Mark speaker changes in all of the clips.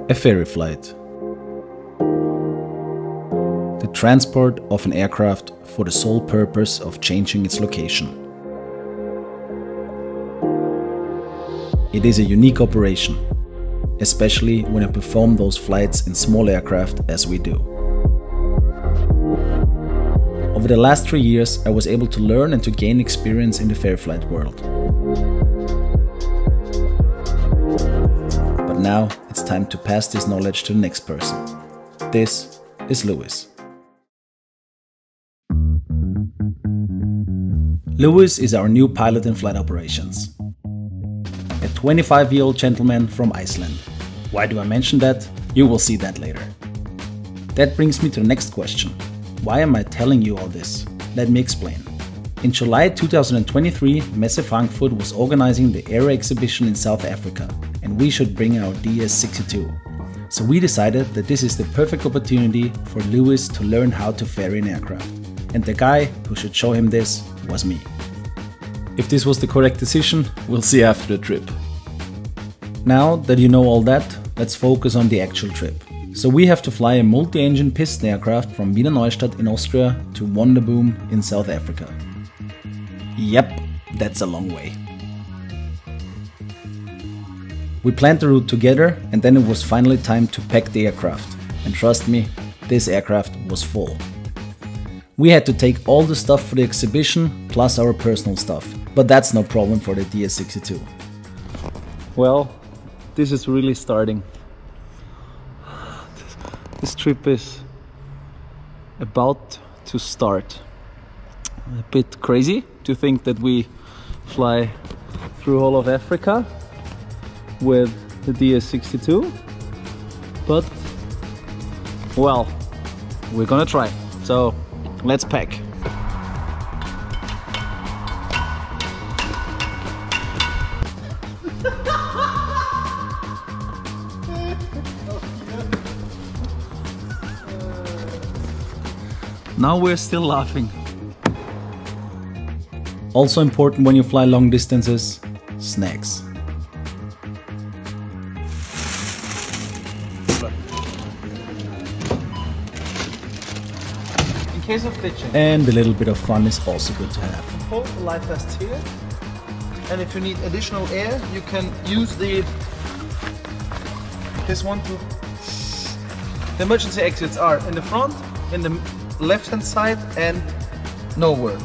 Speaker 1: A ferry flight. The transport of an aircraft for the sole purpose of changing its location. It is a unique operation, especially when you perform those flights in small aircraft as we do. Over the last 3 years, I was able to learn and to gain experience in the ferry flight world. But now it's time to pass this knowledge to the next person. This is Louis. Louis is our new pilot in flight operations. A 25-year-old gentleman from Iceland. Why do I mention that? You will see that later. That brings me to the next question. Why am I telling you all this? Let me explain. In July 2023, Messe Frankfurt was organizing the Aero exhibition in South Africa, and we should bring our DA62. So we decided that this is the perfect opportunity for Louis to learn how to ferry an aircraft. And the guy who should show him this was me. If this was the correct decision, we'll see after the trip. Now that you know all that, let's focus on the actual trip. So we have to fly a multi-engine piston aircraft from Wiener Neustadt in Austria to Wonderboom in South Africa. Yep, that's a long way. We planned the route together, and then it was finally time to pack the aircraft. And trust me, this aircraft was full. We had to take all the stuff for the exhibition, plus our personal stuff. But that's no problem for the DA62. Well, this is really starting. This trip is about to start. A bit crazy to think that we fly through all of Africa with the DA62, but well, we're gonna try. So let's pack. Now we're still laughing. Also important when you fly long distances, snacks.
Speaker 2: In case of ditching.
Speaker 1: And a little bit of fun is also good to have.
Speaker 2: Hold the life vest here. And if you need additional air, you can use this one to... The emergency exits are in the front, in the left hand side and nowhere.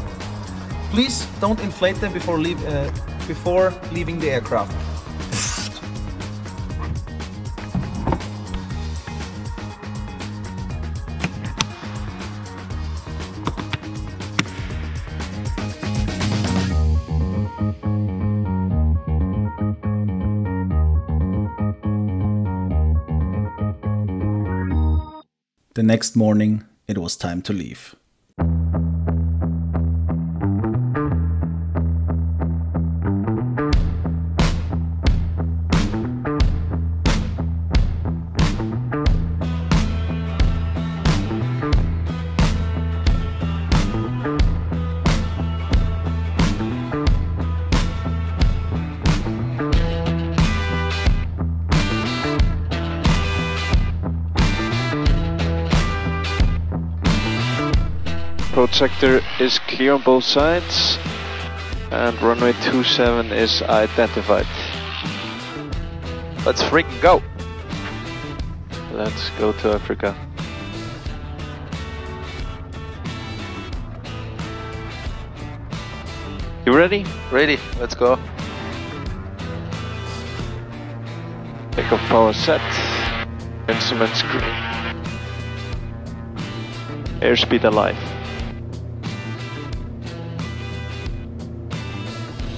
Speaker 2: Please don't inflate them before leaving the aircraft.
Speaker 1: The next morning, it was time to leave.
Speaker 3: Approach sector is clear on both sides and runway 27 is identified. Let's freaking go! Let's go to Africa. You ready?
Speaker 2: Ready, let's go.
Speaker 3: Takeoff power set. Instruments green. Airspeed alive.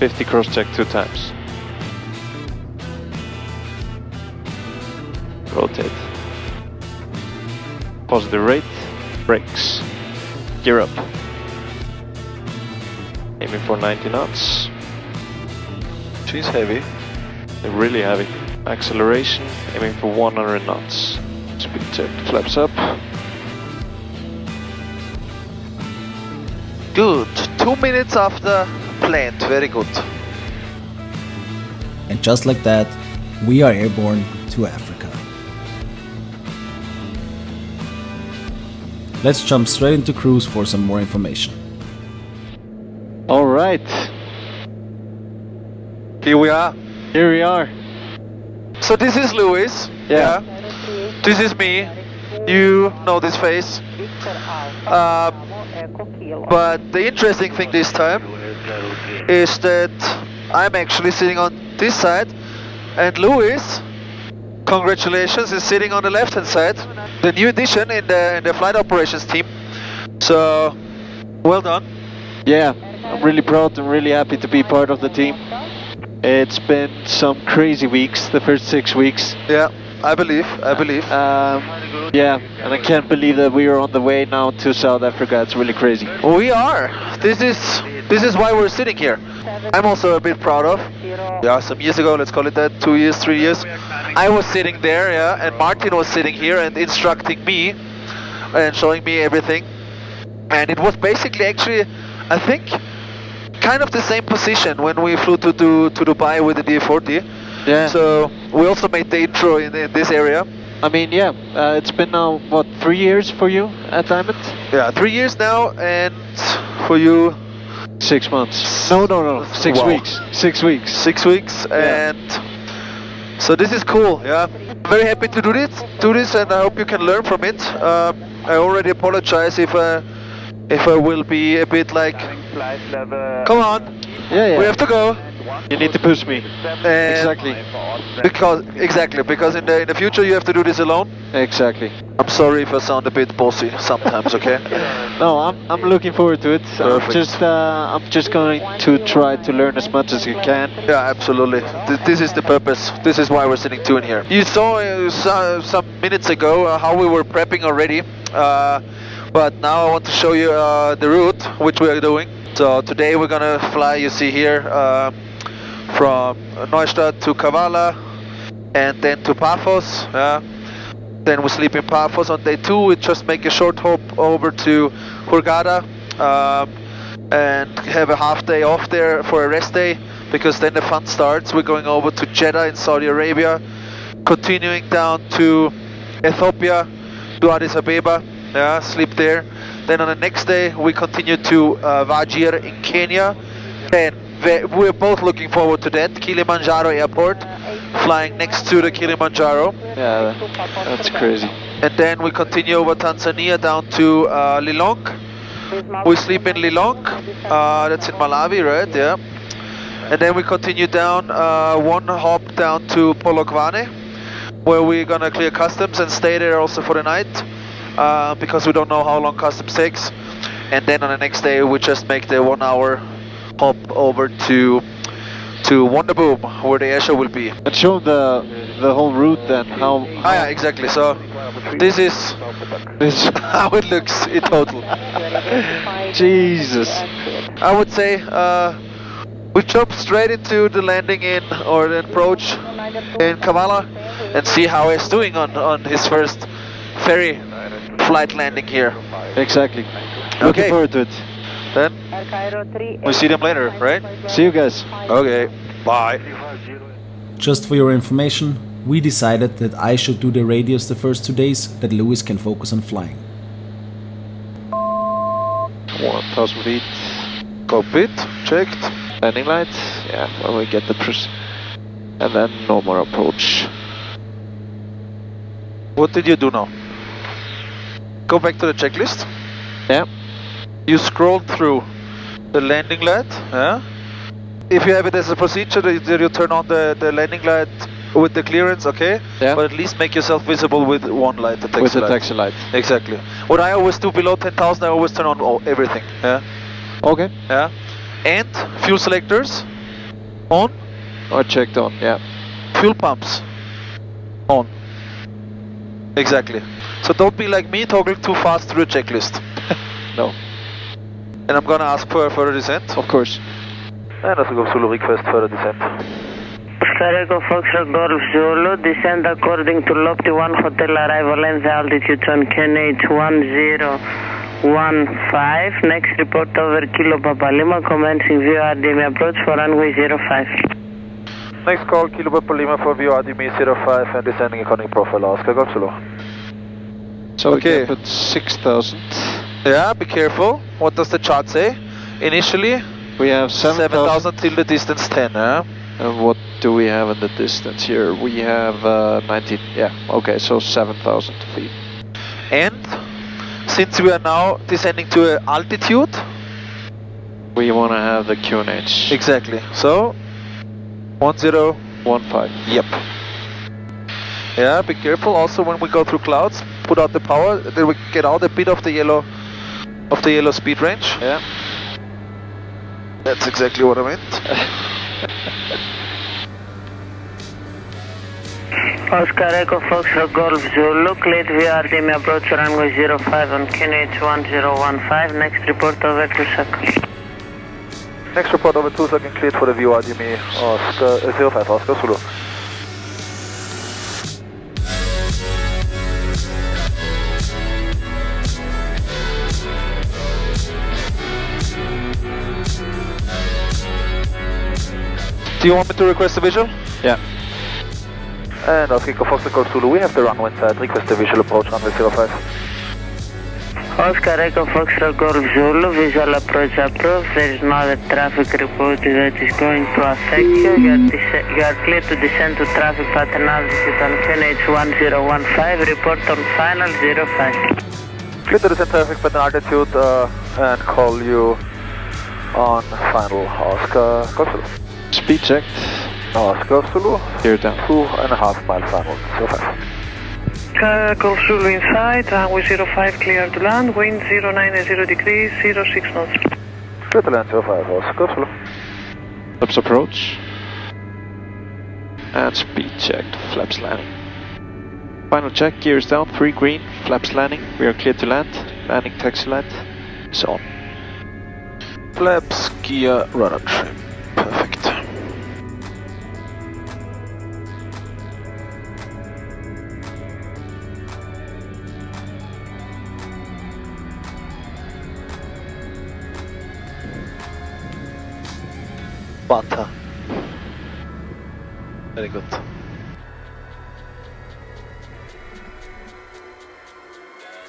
Speaker 3: 50 cross check 2 times. Rotate. Positive rate. Brakes. Gear up. Aiming for 90 knots. She's heavy. They're really heavy. Acceleration. Aiming for 100 knots. Speed check. Flaps up.
Speaker 2: Good. 2 minutes after planned. Very good.
Speaker 1: And just like that, we are airborne to Africa. let's jump straight into cruise for some more information.
Speaker 3: Alright.
Speaker 2: Here we are.
Speaker 3: Here we are.
Speaker 2: So this is Luis.
Speaker 3: Yeah.
Speaker 2: This is me. You know this face. But the interesting thing this time is that I'm actually sitting on this side, and Luis, congratulations, is sitting on the left hand side. The new addition in the flight operations team. So, well done.
Speaker 3: Yeah, I'm really proud and really happy to be part of the team. It's been some crazy weeks, the first 6 weeks.
Speaker 2: Yeah, I believe.
Speaker 3: Yeah, and I can't believe that we are on the way now to South Africa. It's really crazy.
Speaker 2: We are. This is why we're sitting here. I'm also a bit proud of. Yeah, some years ago, let's call it that, 2 years, 3 years, I was sitting there, yeah, and Martin was sitting here and instructing me and showing me everything. And it was basically actually, I think, kind of the same position when we flew to Dubai with the DA40.
Speaker 3: Yeah.
Speaker 2: So we also made the intro in this area.
Speaker 3: I mean, yeah, it's been now, what, 3 years for you at Diamond?
Speaker 2: Yeah, 3 years now, and for you...
Speaker 3: 6 months. No, 6
Speaker 2: Wow.
Speaker 3: weeks. 6 weeks.
Speaker 2: 6 weeks,
Speaker 3: Yeah.
Speaker 2: and so this is cool. Yeah, I'm very happy to do this, and I hope you can learn from it. I already apologize if I will be a bit like, come on,
Speaker 3: Yeah.
Speaker 2: we have to go.
Speaker 3: You need to push me. Exactly.
Speaker 2: Because in the future you have to do this alone.
Speaker 3: Exactly.
Speaker 2: I'm sorry if I sound a bit bossy sometimes, okay?
Speaker 3: No, I'm looking forward to it.
Speaker 2: Perfect.
Speaker 3: I'm just going to try to learn as much as I can.
Speaker 2: Yeah, absolutely. This is the purpose. This is why we're sitting two in here. You saw some minutes ago how we were prepping already, but now I want to show you the route which we are doing. So today we're gonna fly, you see here, from Neustadt to Kavala, and then to Paphos. Then we sleep in Paphos on day 2. We just make a short hop over to Hurghada and have a half day off there for a rest day, because then the fun starts. We're going over to Jeddah in Saudi Arabia, continuing down to Ethiopia, to Addis Ababa, sleep there. Then on the next day we continue to Wajir in Kenya. Then we're both looking forward to that, Kilimanjaro Airport, flying next to the Kilimanjaro.
Speaker 3: Yeah, that's crazy.
Speaker 2: And then we continue over Tanzania down to Lilong. We sleep in Lilong, that's in Malawi, right? Yeah. And then we continue down, one hop down to Polokwane, where we're gonna clear customs and stay there also for the night, because we don't know how long customs takes. And then on the next day we just make the 1 hour hop over to Wonderboom, where the airshow will be.
Speaker 3: And show the whole route then, how...
Speaker 2: Yeah, exactly. So this is how it looks in total.
Speaker 3: Jesus.
Speaker 2: I would say we jump straight into the landing or the approach in Kavala and see how he's doing on his first ferry flight landing here.
Speaker 3: Exactly. Looking forward to it.
Speaker 2: Then we'll see them later, right?
Speaker 3: See you guys.
Speaker 2: Okay, bye.
Speaker 1: Just for your information, we decided that I should do the radios the first 2 days, that Luis can focus on flying.
Speaker 3: 1000 feet.
Speaker 2: Cockpit, checked.
Speaker 3: Landing lights. Yeah, when we get the push. And then no more approach.
Speaker 2: What did you do now? Go back to the checklist.
Speaker 3: Yeah.
Speaker 2: You scroll through the landing light. If you have it as a procedure, you turn on the landing light with the clearance, okay?
Speaker 3: Yeah.
Speaker 2: But at least make yourself visible with one light, the taxi
Speaker 3: with the
Speaker 2: light.
Speaker 3: taxi light.
Speaker 2: Exactly. What I always do below 10,000, I always turn on everything.
Speaker 3: Okay.
Speaker 2: Yeah. And fuel selectors on.
Speaker 3: Or checked on, yeah.
Speaker 2: Fuel pumps on. Exactly. So don't be like me, toggling too fast through the checklist.
Speaker 3: No.
Speaker 2: And I'm gonna ask for a further descent.
Speaker 3: Of course.
Speaker 2: And also go Zulu request further descent.
Speaker 4: Ferrico Foxtrot Golf Zulu, descend according to Lofty 1 Hotel arrival and the altitude on QNH 1015. Next report over Kilo Papa Lima, commencing view RDM approach for runway 05.
Speaker 2: Next call, Kilo Papa Lima for view RDM 05 and descending according profile Oscar Golf Zulu.
Speaker 3: So
Speaker 2: Okay.
Speaker 3: we can put 6,000.
Speaker 2: Yeah, be careful. What does the chart say? Initially,
Speaker 3: We have 7,000.
Speaker 2: 7,000 till the distance 10, yeah?
Speaker 3: And what do we have in the distance here? We have 19, yeah, okay, so 7,000 feet.
Speaker 2: And since we are now descending to an altitude,
Speaker 3: We want to have the QNH.
Speaker 2: exactly. So 10,
Speaker 3: 15.
Speaker 2: yep. Yeah, be careful also when we go through clouds, put out the power, then we get out a bit of the yellow speed range.
Speaker 3: Yeah.
Speaker 2: That's exactly what I meant.
Speaker 4: Oscar Echo Foxtrot Golf Zulu, cleared via RTM approach runway 05 on QNH 1015, next report over 2 seconds.
Speaker 2: Next report over 2 seconds, cleared for the view RTM Oscar 05 Oscar Zulu. Do you want me to request a visual?
Speaker 3: Yeah.
Speaker 2: And Oscar Echo Foxtrot Golf Zulu, we have the runway inside, request a visual approach runway 05.
Speaker 4: Oscar Echo Foxtrot Golf Zulu, visual approach approved. There is no other traffic report that is going to affect you. You are clear to descend to traffic pattern altitude on QNH 1015. Report on final 05.
Speaker 2: Clear to descend traffic pattern altitude and call you on final Oscar Golf Zulu.
Speaker 3: Speed checked.
Speaker 2: Oscar Zulu,
Speaker 3: Here down.
Speaker 2: 2.5 mile final 05.
Speaker 4: Golf Zulu inside, runway 05 clear to land, wind 090 degrees, 06 knots.
Speaker 2: Clear to land 05 Oscar Zulu.
Speaker 3: Flaps approach. And speed checked. Flaps landing. Final check. Gears down. 3 green. Flaps landing. We are clear to land. Landing taxi light is on.
Speaker 2: Flaps, gear, rudder trim. Perfect. Butter. Very good.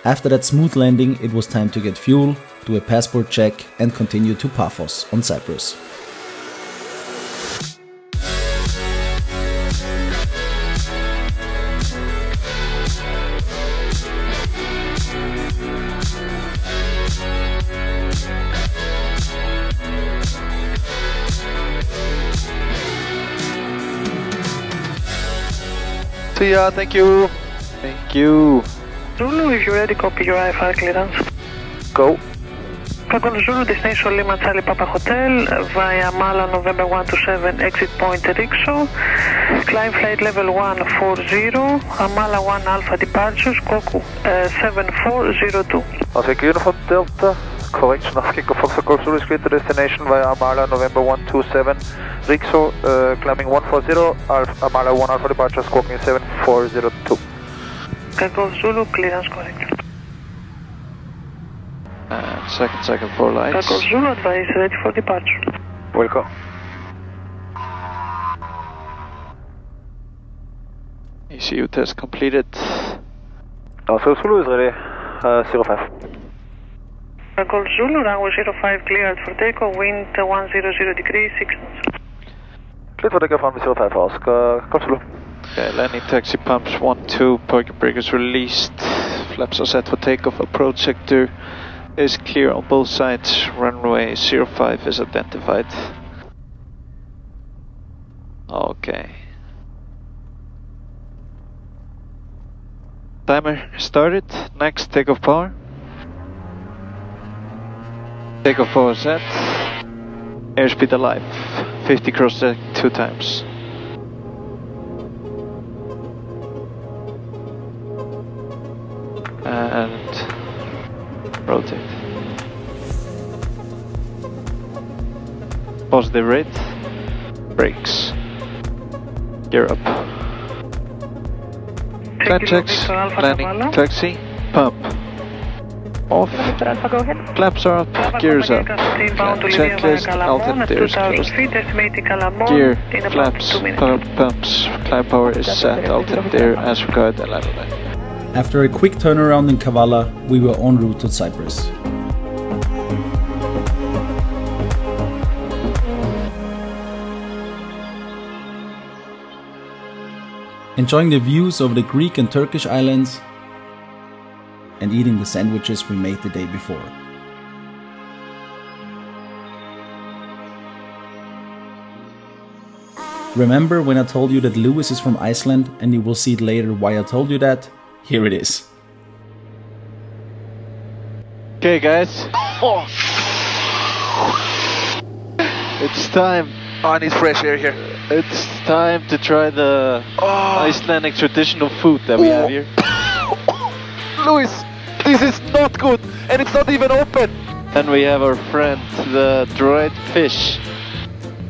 Speaker 1: After that smooth landing, it was time to get fuel, do a passport check and continue to Paphos on Cyprus.
Speaker 2: See ya, thank you.
Speaker 3: Thank you.
Speaker 4: Zulu, if you're ready, copy your IFR clearance.
Speaker 2: Go.
Speaker 4: Golf Zulu, destination Lima Charlie Papa Hotel, via Mala November 127, exit point Rixo, climb flight level 140, Amala 1 Alpha departures, Koku 7402.
Speaker 2: Oscar Uniform Delta, correction, Oscar Foxtrot Golf Zulu is clear to destination via Amala November 127, Rixo, climbing 140, Amala 1 Alpha departure, squawking 7402.
Speaker 4: Golf Zulu, clearance correct.
Speaker 3: And second 4 lights.
Speaker 4: Golf Zulu, advise ready for departure.
Speaker 2: Welcome.
Speaker 3: ECU test completed.
Speaker 2: Oscar Zulu is ready, 05.
Speaker 4: Golf Zulu, runway 05 cleared for takeoff, wind 100 degrees, 6 knots.
Speaker 2: Clear for takeoff runway 05 Oscar Golf Zulu.
Speaker 3: Okay, landing taxi pumps 1, 2, parking brake is released. Flaps are set for takeoff. Approach sector is clear on both sides. Runway 05 is identified. Okay. Timer started. Next, takeoff power. Takeoff power set. Airspeed alive. 50 cross deck 2 times. And rotate. Positive rate. Brakes. Gear up. Climb checks. Landing taxi. Pump. Off. Flaps are up. Gears up. Climb checklist. Altimeter is closed. Gear. Flaps. Pumps. Climb power is set. Altimeter as required. And level.
Speaker 1: After a quick turnaround in Kavala, we were en route to Cyprus. Enjoying the views of the Greek and Turkish islands and eating the sandwiches we made the day before. Remember when I told you that Lewis is from Iceland, and you will see later why I told you that? Here it is.
Speaker 3: Okay guys, it's time.
Speaker 2: Oh, I need fresh air here.
Speaker 3: It's time to try the Icelandic traditional food that we have here.
Speaker 2: Louis, this is not good, and it's not even open.
Speaker 3: And we have our friend, the dried fish.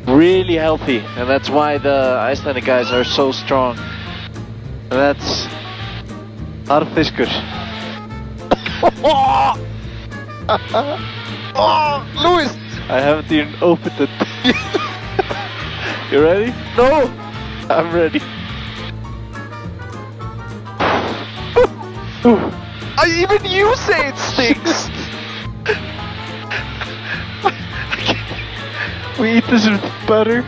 Speaker 3: Really healthy, and that's why the Icelandic guys are so strong. And that's harfiskur.
Speaker 2: Oh, Louis!
Speaker 3: I haven't even opened it. You ready?
Speaker 2: No!
Speaker 3: I'm ready.
Speaker 2: Even you say it stinks!
Speaker 3: We eat this with butter.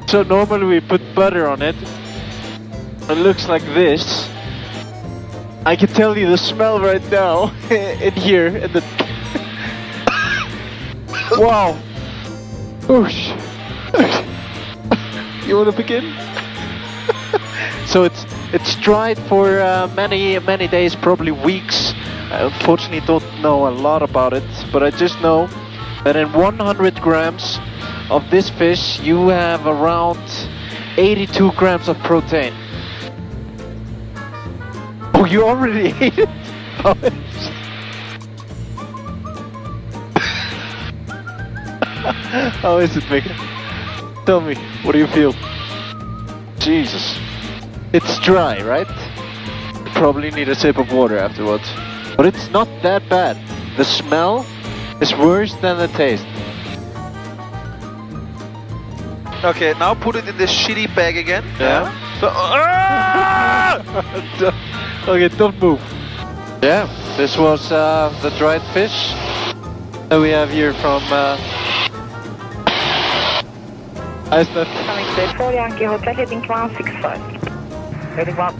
Speaker 3: So normally we put butter on it. It looks like this. I can tell you the smell right now in here. In the wow. Oosh. You want to begin? So it's dried for many days, probably weeks. I unfortunately don't know a lot about it, but I just know that in 100 grams of this fish you have around 82 grams of protein. Oh, you already ate it? How is it, Micke? Tell me, what do you feel? Jesus. It's dry, right? You probably need a sip of water afterwards. But it's not that bad. The smell is worse than the taste.
Speaker 2: Okay, now put it in this shitty bag again.
Speaker 3: Yeah.
Speaker 2: So,
Speaker 3: Okay, don't move. Yeah, this was the dried fish that we have here from Iceland.
Speaker 4: Coming to Pretoria, Yankee Hotel, heading 165. Heading 1.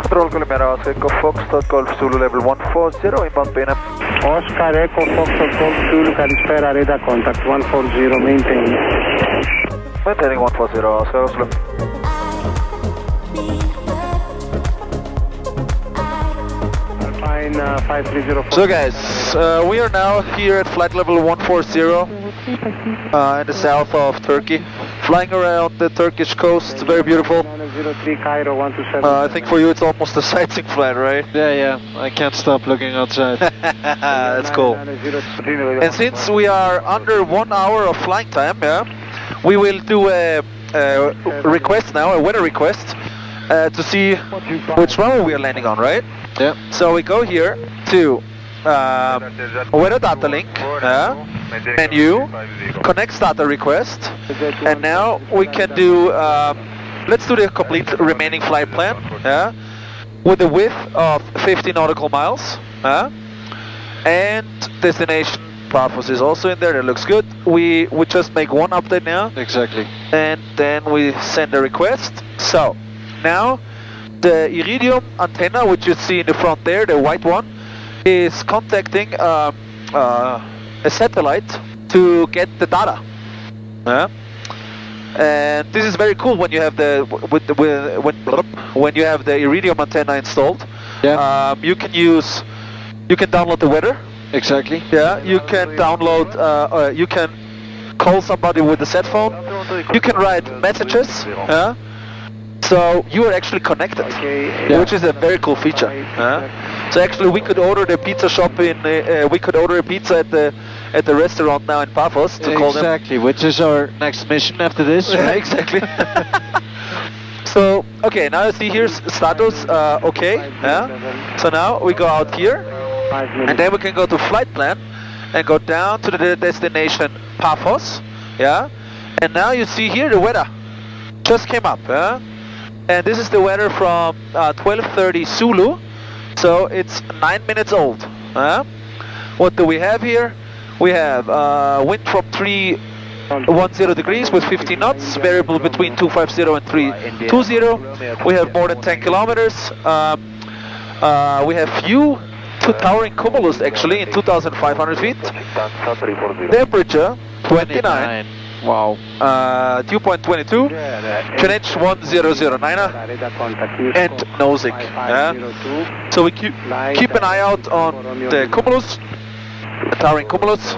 Speaker 2: Control Calimera, Echo Foxtrot Golf Zulu level 140, inbound PNM.
Speaker 5: Oscar Echo Foxtrot Golf Zulu, Kalispera, radar contact 140, maintain.
Speaker 2: Maintaining 140, Oscar Oslo.
Speaker 5: Fine, 530.
Speaker 2: So guys, we are now here at flight level 140 in the south of Turkey, flying around the Turkish coast. Very beautiful.
Speaker 5: 903 Cairo 127.
Speaker 2: I think for you it's almost a sightseeing flight, right?
Speaker 3: Yeah, I can't stop looking outside.
Speaker 2: That's cool. And since we are under 1 hour of flying time, we will do a request now, a weather request, to see which runway we are landing on, right?
Speaker 3: Yeah.
Speaker 2: So we go here to weather data link, menu, connect data request, and now we can do, let's do the complete remaining flight plan, with a width of 50 nautical miles, and destination Paphos is also in there. That looks good. We just make one update now.
Speaker 3: Exactly.
Speaker 2: And then we send a request. So now the iridium antenna, which you see in the front there, the white one, is contacting a satellite to get the data. And this is very cool when you have the when you have the iridium antenna installed.
Speaker 3: Yeah.
Speaker 2: You can download the weather.
Speaker 3: Exactly.
Speaker 2: Yeah. You can download. You can call somebody with a cell phone. You can write messages. So you are actually connected, which is a very cool feature. So actually, we could order the pizza shop in. We could order a pizza at the restaurant now in Paphos to call them.
Speaker 3: Exactly, which is our next mission after this.
Speaker 2: Yeah, exactly. So okay, now you see here's status. Okay. So now we go out here, and then we can go to flight plan,
Speaker 3: and go down to the destination Paphos, yeah. And now you see here the weather just came up, yeah. And this is the weather from 12:30 Zulu, so it's 9 minutes old. What do we have here? We have wind from 310 degrees with 15 knots, variable between 250 and 320. We have more than 10 kilometers. We have few to towering cumulus actually in 2,500 feet. Temperature 29.
Speaker 6: Wow.
Speaker 3: Dew point 22. QNH 1009 and nosing. Yeah. So we keep an eye out on the cumulus, the towering cumulus.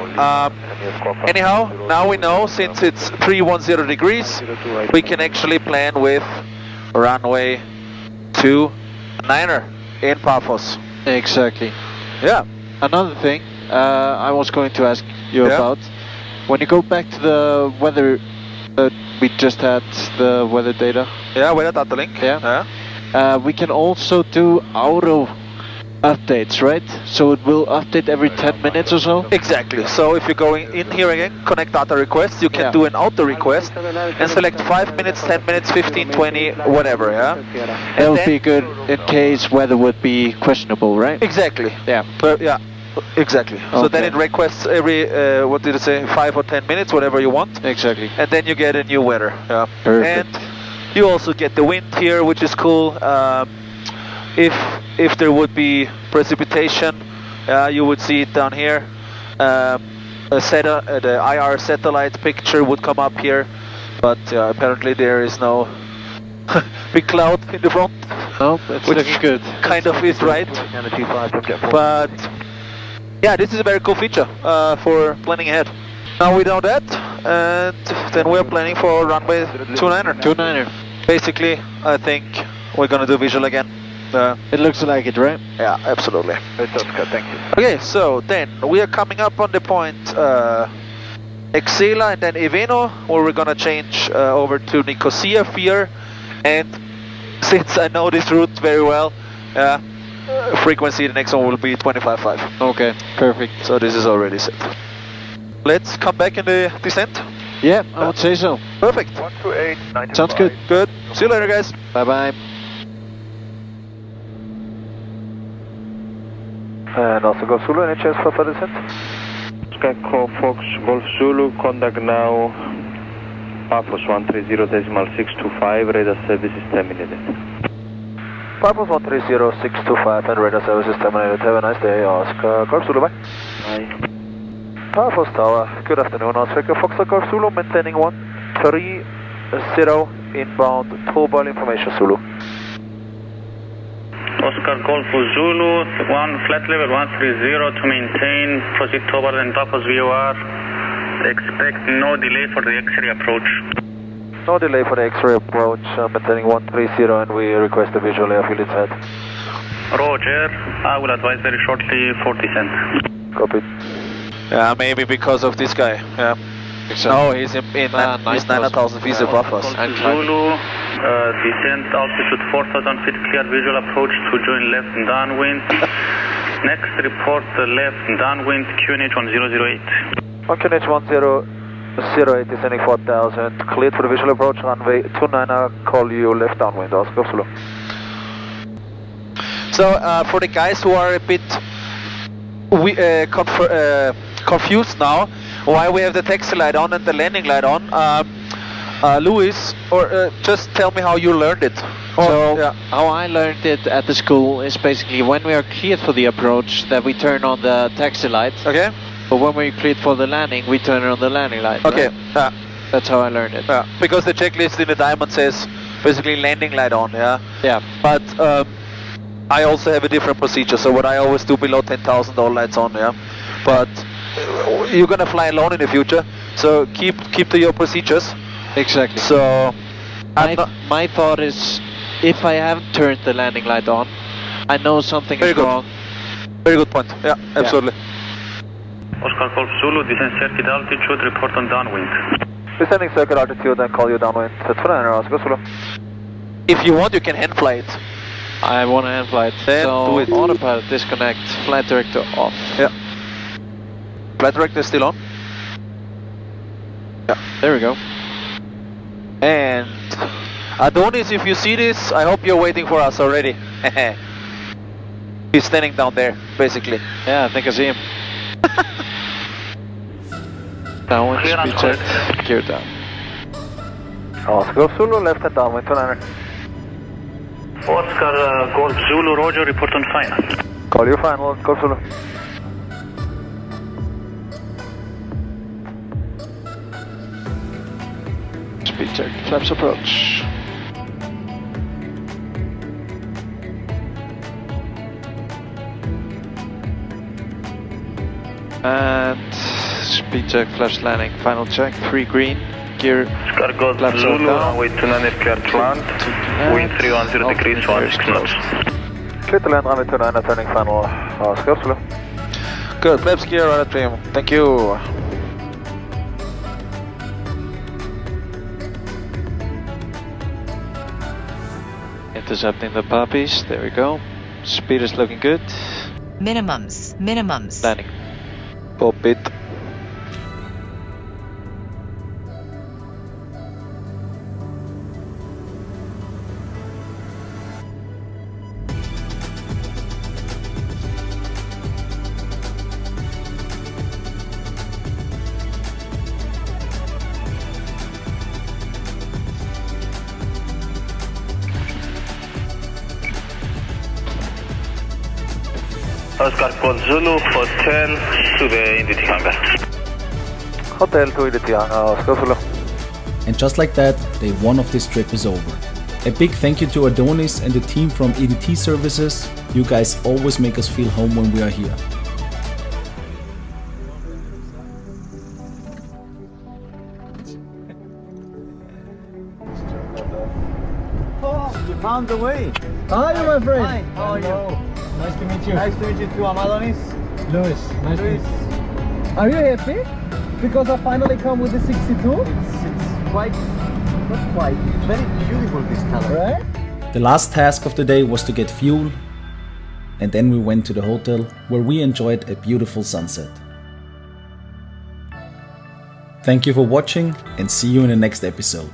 Speaker 3: Anyhow, now we know since it's 310 degrees, we can actually plan with runway 29er in Paphos.
Speaker 6: Exactly.
Speaker 3: Yeah.
Speaker 6: Another thing I was going to ask you about, when you go back to the weather, we just had the weather data.
Speaker 3: Yeah, weather data link.
Speaker 6: Yeah. We can also do auto updates, right? So it will update every 10 minutes or so?
Speaker 3: Exactly. So if you're going in here again, connect data requests, you can do an auto request and select 5 minutes, 10 minutes, 15, 20, whatever, yeah?
Speaker 6: That would be good in case weather would be questionable, right?
Speaker 3: Exactly.
Speaker 6: Yeah.
Speaker 3: Yeah, exactly. Okay. So then it requests every, what did it say, 5 or 10 minutes, whatever you want.
Speaker 6: Exactly.
Speaker 3: And then you get a new weather. Yeah.
Speaker 6: Perfect.
Speaker 3: And you also get the wind here, which is cool. If there would be precipitation, you would see it down here. The IR satellite picture would come up here, but apparently there is no big cloud in the front.
Speaker 6: No, it's looking good.
Speaker 3: Kind of is right. But yeah, this is a very cool feature for planning ahead. Now we know that, and then we're planning for runway 29er.
Speaker 6: 29er.
Speaker 3: Basically, I think we're gonna do visual again.
Speaker 6: It looks like it, right?
Speaker 3: Yeah, absolutely.
Speaker 5: Thank you.
Speaker 3: Okay, so then we are coming up on the point Exela and then Eveno, where we're gonna change over to Nicosia Fear, and since I know this route very well, frequency the next one will be 25.5.
Speaker 6: Okay, perfect.
Speaker 3: So this is already set. Let's come back in the descent.
Speaker 6: Yeah, I would say so.
Speaker 3: Perfect.
Speaker 5: 128.95.
Speaker 6: Sounds good.
Speaker 3: Good. See you later, guys.
Speaker 6: Bye bye.
Speaker 3: And also Golf Zulu, any chance for further descent?
Speaker 5: Echo Fox Golf Zulu, contact now Paphos 130.625, radar service is terminated.
Speaker 3: Paphos 130.625 and radar service is terminated. Have a nice day, Oscar Golf Zulu, bye.
Speaker 5: Bye.
Speaker 3: Paphos Tower, good afternoon, Oscar Fox Golf Zulu, maintaining 130 inbound, towable information Zulu.
Speaker 7: Oscar Golf Zulu, flight level 130 to maintain, proceed toward and Paphos VOR. Expect no delay for the X-ray approach.
Speaker 3: No delay for the X-ray approach, maintaining 130 and we request a visual airfield head.
Speaker 7: Roger, I will advise very shortly for descent.
Speaker 3: Copy. Yeah, maybe because of this guy, yeah. No, he's in 9,000 feet above us.
Speaker 7: Zulu, descent altitude 4,000 feet, clear visual approach to join left and downwind. Next report left and downwind, QNH 1008.
Speaker 3: On QNH 1008 descending 4,000, cleared for the visual approach, runway 29er, call you left downwind, Oscar Zulu. So for the guys who are a bit confused now, why we have the taxi light on and the landing light on, Louis, or just tell me how you learned it.
Speaker 6: How I learned it at the school is basically when we are cleared for the approach, that we turn on the taxi light.
Speaker 3: Okay.
Speaker 6: But when we're cleared for the landing, we turn on the landing light.
Speaker 3: Okay.
Speaker 6: Right? That's how I learned it.
Speaker 3: Yeah. Because the checklist in the diamond says basically landing light on. Yeah.
Speaker 6: Yeah.
Speaker 3: But I also have a different procedure. So what I always do below 10,000 all lights on. Yeah. But you're gonna fly alone in the future, so keep to your procedures.
Speaker 6: Exactly.
Speaker 3: So
Speaker 6: my thought is, if I haven't turned the landing light on, I know something is wrong.
Speaker 3: Very good point. Yeah, absolutely.
Speaker 7: Oscar Golf Zulu, descend circuit altitude, report on downwind.
Speaker 3: Descending circuit altitude and call you downwind. Set for Oscar Zulu. If you want, you can hand fly it.
Speaker 6: I want to hand fly it.
Speaker 3: Then
Speaker 6: so
Speaker 3: do it.
Speaker 6: Autopilot disconnect, flight director off.
Speaker 3: Yeah.
Speaker 6: Flight director is still on. Yeah, there we go. And Adonis, if you see this, I hope you're waiting for us already. He's standing down there, basically. Yeah, I think I see him. Downwind, speed check, gear down.
Speaker 5: Oscar Zulu, left and downwind 29er.
Speaker 7: Oscar Golf Zulu, Roger, report on final.
Speaker 5: Call you final, Golf Zulu.
Speaker 6: Speed check, flaps approach. And speed check, flash landing, final check, 3 green, gear,
Speaker 7: Oscar Golf Zulu, runway 29 clear to land, wind 310 degrees, 16 knots.
Speaker 5: Clear to land, runway 29, turning final, Oscar Zulu.
Speaker 6: Good, flaps gear, right at trim, thank you. Intercepting the Paphos, there we go. Speed is looking good.
Speaker 8: Minimums, minimums.
Speaker 6: Landing. Pop it.
Speaker 7: Oscar Golf Zulu, hotel to the Inditi hangar.
Speaker 5: Hotel to Inditi hangar, Oscar Zulu.
Speaker 1: And just like that, day 1 of this trip is over. A big thank you to Adonis and the team from EDT Services. You guys always make us feel home when we are here.
Speaker 9: Oh, you found the way.
Speaker 2: How are you, my friend?
Speaker 9: Hi, how are you?
Speaker 2: Nice to meet you.
Speaker 9: Nice to meet you too. I'm Adonis.
Speaker 2: Louis, nice to meet you. Are you happy? Because I finally come with the 62?
Speaker 9: It's quite, not quite, very beautiful this color.
Speaker 2: Right?
Speaker 1: The last task of the day was to get fuel, and then we went to the hotel where we enjoyed a beautiful sunset. Thank you for watching and see you in the next episode.